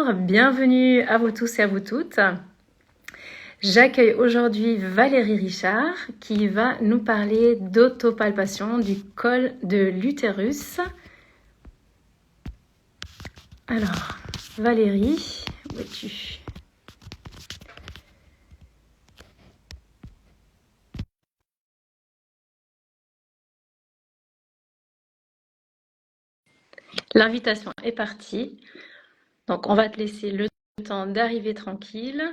Bonjour, bienvenue à vous tous et à vous toutes. J'accueille aujourd'hui Valérie Richard qui va nous parler d'autopalpation du col de l'utérus. Alors, Valérie, où es-tu ? L'invitation est partie. Donc, on va te laisser le temps d'arriver tranquille.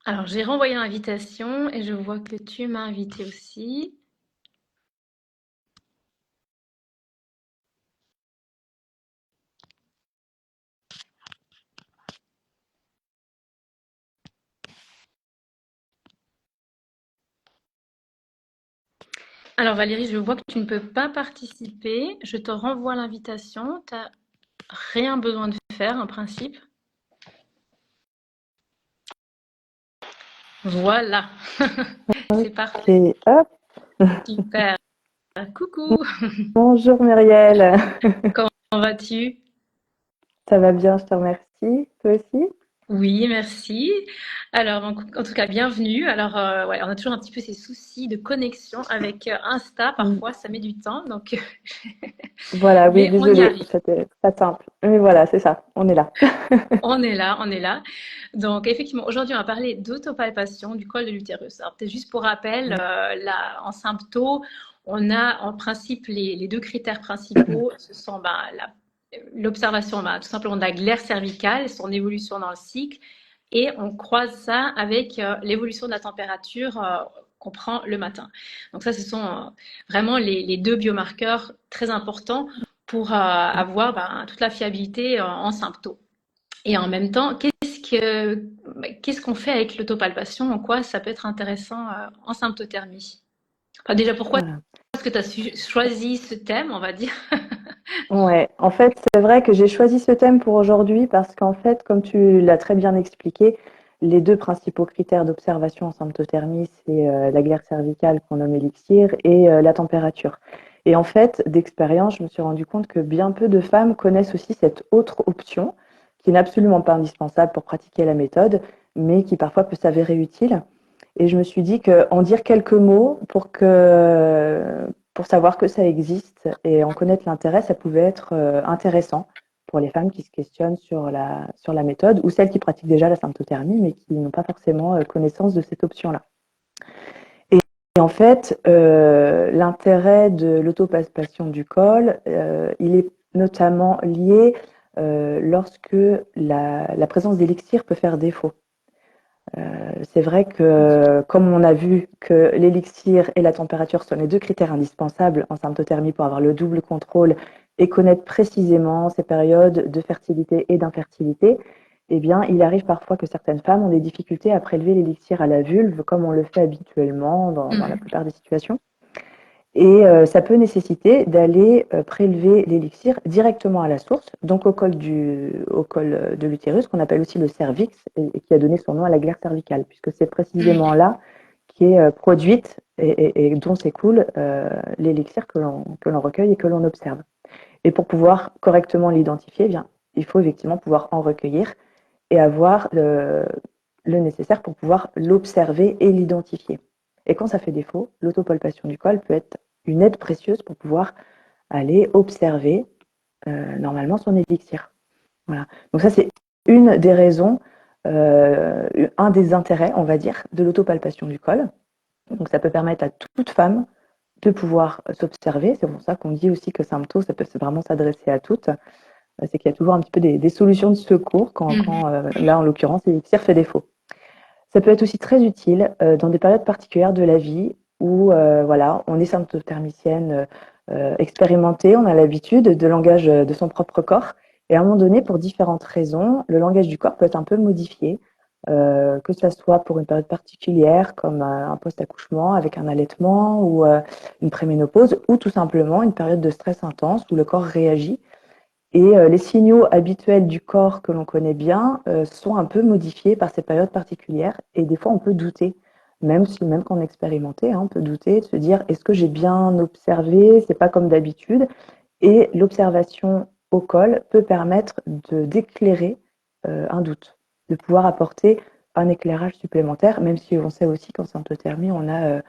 Alors, j'ai renvoyé l'invitation et je vois que tu m'as invité aussi. Alors Valérie, je vois que tu ne peux pas participer. Je te renvoie l'invitation. Tu n'as rien besoin de faire en principe. Voilà, c'est parfait. Et hop, Super. Coucou, bonjour Muriel. comment vas-tu? Ça va bien, je te remercie. Toi aussi? Oui, merci. Alors, en tout cas, bienvenue. Alors, ouais, on a toujours un petit peu ces soucis de connexion avec Insta. Mm. Parfois, ça met du temps, donc, Voilà, oui, mais on y désolée, arrive. c'était pas simple. Mais voilà, c'est ça, on est là. On est là, on est là. Donc, effectivement, aujourd'hui, on va parler d'autopalpation du col de l'utérus. Alors, peut-être juste pour rappel, là, en symptômes, on a en principe les deux critères principaux. Ce sont l'observation tout simplement de la glaire cervicale, son évolution dans le cycle, et on croise ça avec l'évolution de la température qu'on prend le matin. Donc ça, ce sont vraiment les deux biomarqueurs très importants pour avoir toute la fiabilité en symptômes. Et en même temps, qu'est-ce qu'on fait avec l'autopalpation? En quoi ça peut être intéressant en symptothermie? Enfin, déjà, pourquoi Voilà. est-ce que tu as choisi ce thème, on va dire? Ouais, en fait, c'est vrai que j'ai choisi ce thème pour aujourd'hui parce qu'en fait, comme tu l'as très bien expliqué, les deux principaux critères d'observation en symptothermie, c'est la glaire cervicale qu'on nomme élixir et la température. Et en fait, d'expérience, je me suis rendu compte que bien peu de femmes connaissent aussi cette autre option, qui n'est absolument pas indispensable pour pratiquer la méthode, mais qui parfois peut s'avérer utile. Et je me suis dit qu'en dire quelques mots pour savoir que ça existe et en connaître l'intérêt, ça pouvait être intéressant pour les femmes qui se questionnent sur la méthode ou celles qui pratiquent déjà la symptothermie mais qui n'ont pas forcément connaissance de cette option-là. Et en fait, l'intérêt de l'autopalpation du col, il est notamment lié lorsque la présence d'élixir peut faire défaut. C'est vrai que, comme on a vu que l'élixir et la température sont les deux critères indispensables en symptothermie pour avoir le double contrôle et connaître précisément ces périodes de fertilité et d'infertilité, eh bien, il arrive parfois que certaines femmes ont des difficultés à prélever l'élixir à la vulve, comme on le fait habituellement dans la plupart des situations. Et ça peut nécessiter d'aller prélever l'élixir directement à la source, donc au col de l'utérus, qu'on appelle aussi le cervix, et qui a donné son nom à la glaire cervicale, puisque c'est précisément là qui est produite et dont s'écoule l'élixir que l'on recueille et que l'on observe. Et pour pouvoir correctement l'identifier, eh bien, il faut effectivement pouvoir en recueillir et avoir le nécessaire pour pouvoir l'observer et l'identifier. Et quand ça fait défaut, l'autopalpation du col peut être une aide précieuse pour pouvoir aller observer normalement son élixir. Voilà. Donc ça, c'est une des raisons, un des intérêts, on va dire, de l'autopalpation du col. Donc ça peut permettre à toute femme de pouvoir s'observer. C'est pour ça qu'on dit aussi que Sympto, ça peut vraiment s'adresser à toutes. C'est qu'il y a toujours un petit peu des solutions de secours quand là, en l'occurrence, l'élixir fait défaut. Ça peut être aussi très utile dans des périodes particulières de la vie où voilà, on est symptothermicienne expérimentée, on a l'habitude de langage de son propre corps. Et à un moment donné, pour différentes raisons, le langage du corps peut être un peu modifié, que ça soit pour une période particulière, comme un post-accouchement avec un allaitement ou une préménopause, ou tout simplement une période de stress intense où le corps réagit. Et les signaux habituels du corps que l'on connaît bien sont un peu modifiés par ces périodes particulières. Et des fois, on peut douter, même quand on est expérimenté, hein, on peut douter, de se dire est-ce que j'ai bien observé? C'est pas comme d'habitude. Et l'observation au col peut permettre d'éclairer un doute, de pouvoir apporter un éclairage supplémentaire, même si on sait aussi qu'en symptothermie, on a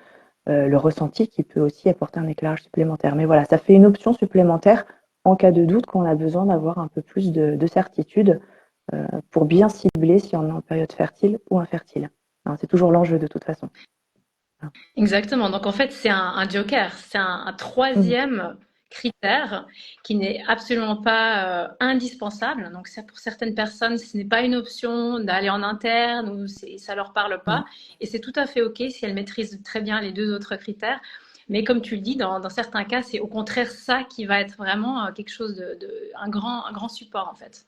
le ressenti qui peut aussi apporter un éclairage supplémentaire. Mais voilà, ça fait une option supplémentaire en cas de doute, quand on a besoin d'avoir un peu plus de certitude pour bien cibler si on est en période fertile ou infertile. Hein, c'est toujours l'enjeu de toute façon. Exactement. Donc en fait, c'est un joker, c'est un Mmh. troisième critère qui n'est absolument pas indispensable. Donc ça, pour certaines personnes, ce n'est pas une option d'aller en interne ou ça leur parle Mmh. pas. Et c'est tout à fait OK si elles maîtrisent très bien les deux autres critères. Mais comme tu le dis, dans certains cas, c'est au contraire ça qui va être vraiment quelque chose un grand support en fait.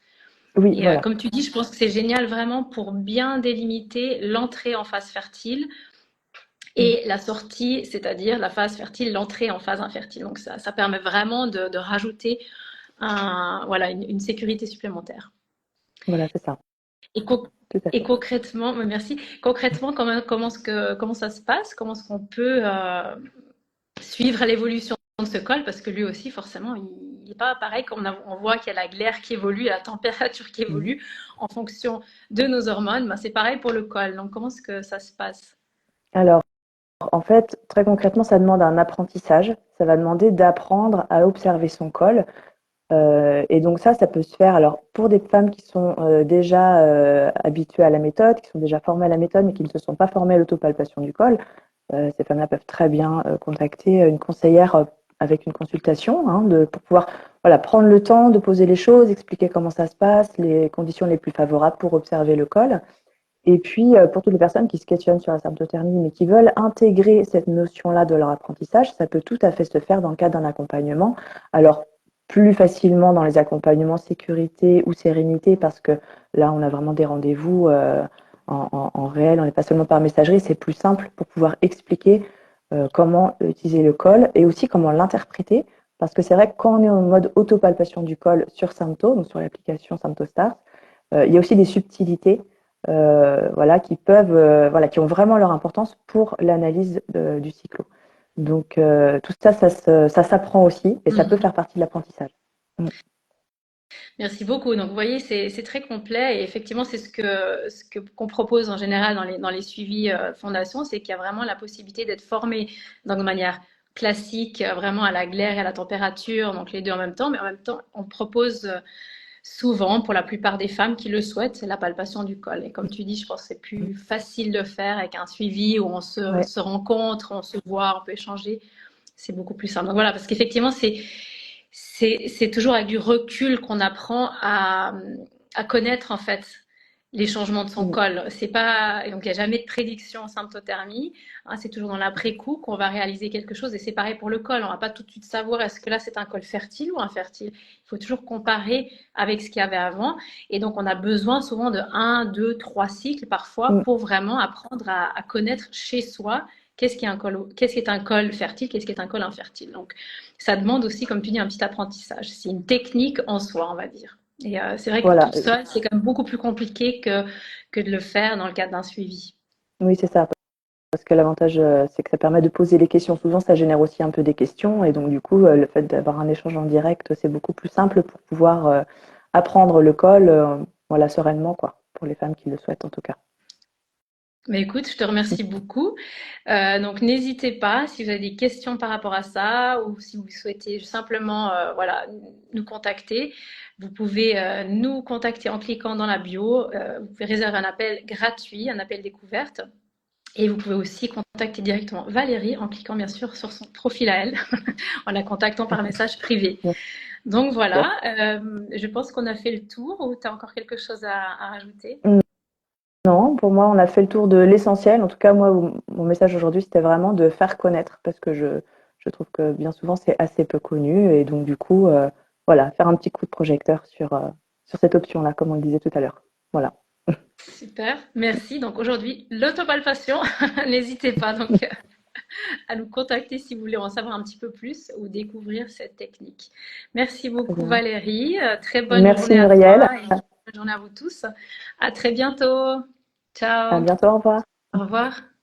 Oui, Et voilà. comme tu dis, je pense que c'est génial vraiment pour bien délimiter l'entrée en phase fertile Mmh. et la sortie, c'est-à-dire la phase fertile, l'entrée en phase infertile. Donc ça permet vraiment de rajouter voilà, une sécurité supplémentaire. Voilà, c'est ça. Et, co- Tout à et fait. concrètement, merci. Concrètement, comment ça se passe? Comment est-ce qu'on peut suivre l'évolution de ce col? Parce que lui aussi, forcément, il n'est pas pareil. On voit qu'il y a la glaire qui évolue, la température qui Mmh. évolue en fonction de nos hormones. Ben, c'est pareil pour le col. Donc, comment est-ce que ça se passe? Alors, en fait, très concrètement, ça demande un apprentissage. Ça va demander d'apprendre à observer son col. Et donc ça peut se faire alors pour des femmes qui sont déjà habituées à la méthode, qui sont déjà formées à la méthode, mais qui ne se sont pas formées à l'autopalpation du col. Ces femmes-là peuvent très bien contacter une conseillère avec une consultation, hein, pour pouvoir voilà, prendre le temps de poser les choses, expliquer comment ça se passe, les conditions les plus favorables pour observer le col. Et puis, pour toutes les personnes qui se questionnent sur la symptothermie, mais qui veulent intégrer cette notion-là de leur apprentissage, ça peut tout à fait se faire dans le cadre d'un accompagnement. Alors, plus facilement dans les accompagnements sécurité ou sérénité, parce que là, on a vraiment des rendez-vous en réel, on n'est pas seulement par messagerie, c'est plus simple pour pouvoir expliquer comment utiliser le col et aussi comment l'interpréter. Parce que c'est vrai que quand on est en mode autopalpation du col sur Sympto, donc sur l'application Symptostart, il y a aussi des subtilités voilà, voilà, qui ont vraiment leur importance pour l'analyse du cyclo. Donc tout ça, ça s'apprend aussi et ça peut Mhm. faire partie de l'apprentissage. Mm. Merci beaucoup. Donc, vous voyez, c'est très complet et effectivement, c'est qu'on propose en général dans les suivis fondations, c'est qu'il y a vraiment la possibilité d'être formé de manière classique, vraiment à la glaire et à la température, donc les deux en même temps, mais en même temps, on propose souvent, pour la plupart des femmes qui le souhaitent, c'est la palpation du col. Et comme tu dis, je pense que c'est plus facile de faire avec un suivi où on Ouais. se rencontre, on se voit, on peut échanger. C'est beaucoup plus simple. Donc voilà, parce qu'effectivement, c'est toujours avec du recul qu'on apprend à connaître en fait les changements de son Mm. col. C'est pas donc il n'y a jamais de prédiction en symptothermie. Hein, c'est toujours dans l'après-coup qu'on va réaliser quelque chose et c'est pareil pour le col. On va pas tout de suite savoir est-ce que là c'est un col fertile ou infertile. Il faut toujours comparer avec ce qu'il y avait avant et donc on a besoin souvent de un, deux, trois cycles parfois Mm. pour vraiment apprendre à connaître chez soi qu'est-ce qui est un col fertile, qu'est-ce qui est un col infertile. Donc ça demande aussi, comme tu dis, un petit apprentissage. C'est une technique en soi, on va dire. Et c'est vrai que Voilà. toute seule, c'est quand même beaucoup plus compliqué que de le faire dans le cadre d'un suivi. Oui, c'est ça. Parce que l'avantage, c'est que ça permet de poser les questions. Souvent, ça génère aussi un peu des questions. Et donc, du coup, le fait d'avoir un échange en direct, c'est beaucoup plus simple pour pouvoir apprendre le col voilà, sereinement, quoi, pour les femmes qui le souhaitent en tout cas. Mais écoute, je te remercie beaucoup. Donc n'hésitez pas si vous avez des questions par rapport à ça ou si vous souhaitez simplement voilà, nous contacter. Vous pouvez nous contacter en cliquant dans la bio. Vous pouvez réserver un appel gratuit, un appel découverte. Et vous pouvez aussi contacter directement Valérie en cliquant bien sûr sur son profil à elle, en la contactant par message privé. Donc Super. voilà, je pense qu'on a fait le tour ou tu as encore quelque chose à rajouter? Non, pour moi, on a fait le tour de l'essentiel. En tout cas, moi, mon message aujourd'hui, c'était vraiment de faire connaître parce que je trouve que bien souvent, c'est assez peu connu. Et donc, du coup, voilà, faire un petit coup de projecteur sur cette option-là, comme on le disait tout à l'heure. Voilà. Super, merci. Donc aujourd'hui, l'autopalpation, n'hésitez pas donc à nous contacter si vous voulez en savoir un petit peu plus ou découvrir cette technique. Merci Très beaucoup bien. Valérie, très bonne Merci journée à Muriel. toi et bonne journée à vous tous. À très bientôt. À Ciao. bientôt. Au revoir. Au revoir.